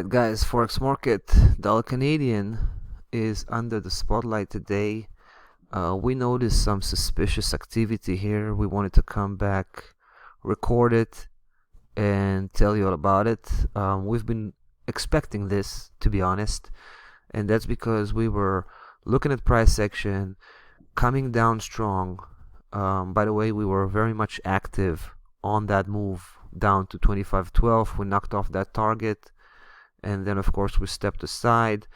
Alright guys, Forex market, dollar Canadian is under the spotlight today. We noticed some suspicious activity here. We wanted to come back, record it, and tell you all about it. We've been expecting this, to be honest, and that's because we were looking at price action, coming down strong. By the way, we were very much active on that move down to 25.12. We knocked off that target. And then of course we stepped aside,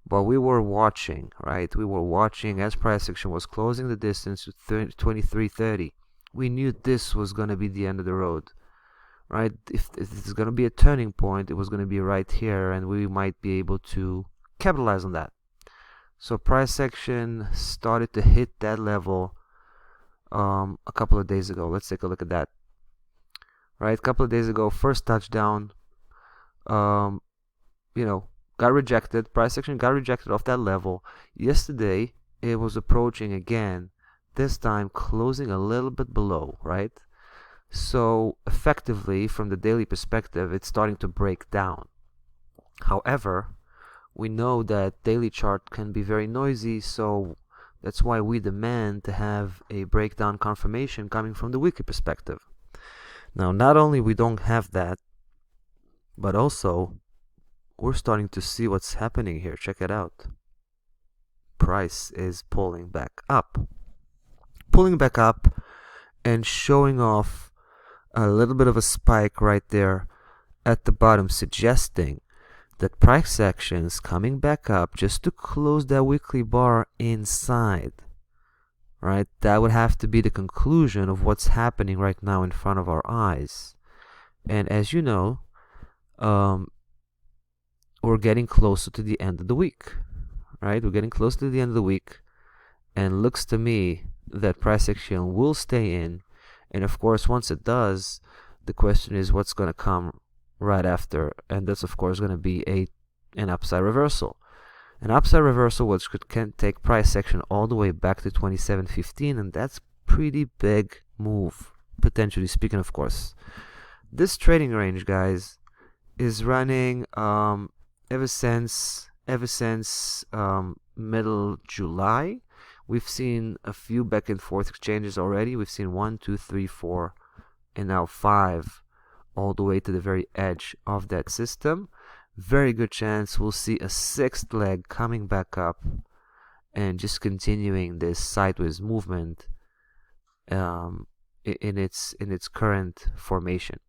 but we were watching, right? We were watching as price action was closing the distance to 23.30. We knew this was going to be the end of the road, right? If it's going to be a turning point, it was going to be right here, and we might be able to capitalize on that. So price action started to hit that level a couple of days ago. Let's take a look at that. Right, a couple of days ago, first touchdown. Got rejected. Price action got rejected off that level. Yesterday, it was approaching again, this time closing a little bit below, right? So effectively, from the daily perspective, it's starting to break down. However, we know that daily chart can be very noisy, so that's why we demand to have a breakdown confirmation coming from the weekly perspective. Now, not only we don't have that, but also we're starting to see what's happening here. Check it out. Price is pulling back up and showing off a little bit of a spike right there at the bottom, suggesting that price action is coming back up just to close that weekly bar inside, right? That would have to be the conclusion of what's happening right now in front of our eyes. And as you know, we're getting closer to the end of the week, right? We're getting close to the end of the week, and looks to me that price action will stay in. And of course, once it does, the question is what's going to come right after, and that's of course going to be an upside reversal. An upside reversal which can take price action all the way back to 27.15, and that's pretty big move, potentially speaking, of course. This trading range, guys, is running ever since middle July. We've seen a few back and forth exchanges already. We've seen 1, 2, 3, 4, and now 5, all the way to the very edge of that system. Very good chance we'll see a 6th leg coming back up and just continuing this sideways movement in its current formation.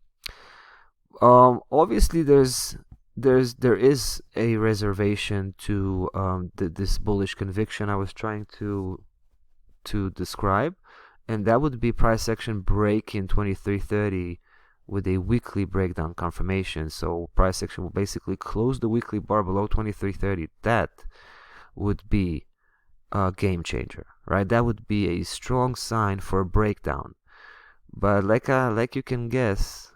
Obviously, there is a reservation to this bullish conviction I was trying to describe, and that would be price action break in 23.30 with a weekly breakdown confirmation. So price action will basically close the weekly bar below 23.30. That would be a game changer, right? That would be a strong sign for a breakdown. But like you can guess,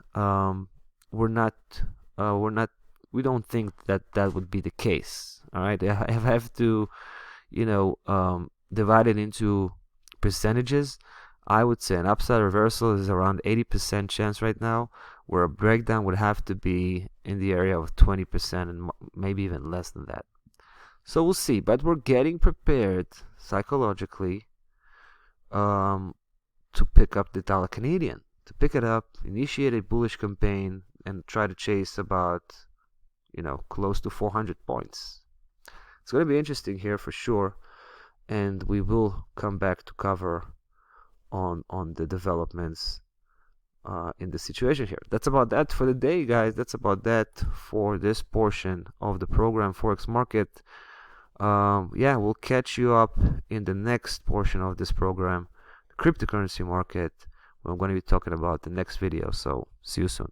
we don't think that would be the case. All right, I have to, divide it into percentages. I would say an upside reversal is around 80% chance right now, where a breakdown would have to be in the area of 20% and maybe even less than that. So we'll see, but we're getting prepared psychologically to pick up the dollar Canadian, to pick it up, initiate a bullish campaign, and try to chase about, close to 400 points. It's going to be interesting here for sure, and we will come back to cover on the developments in the situation here. That's about that for the day, guys. That's about that for this portion of the program, Forex Market. We'll catch you up in the next portion of this program, the cryptocurrency market, where I'm going to be talking about the next video. So see you soon.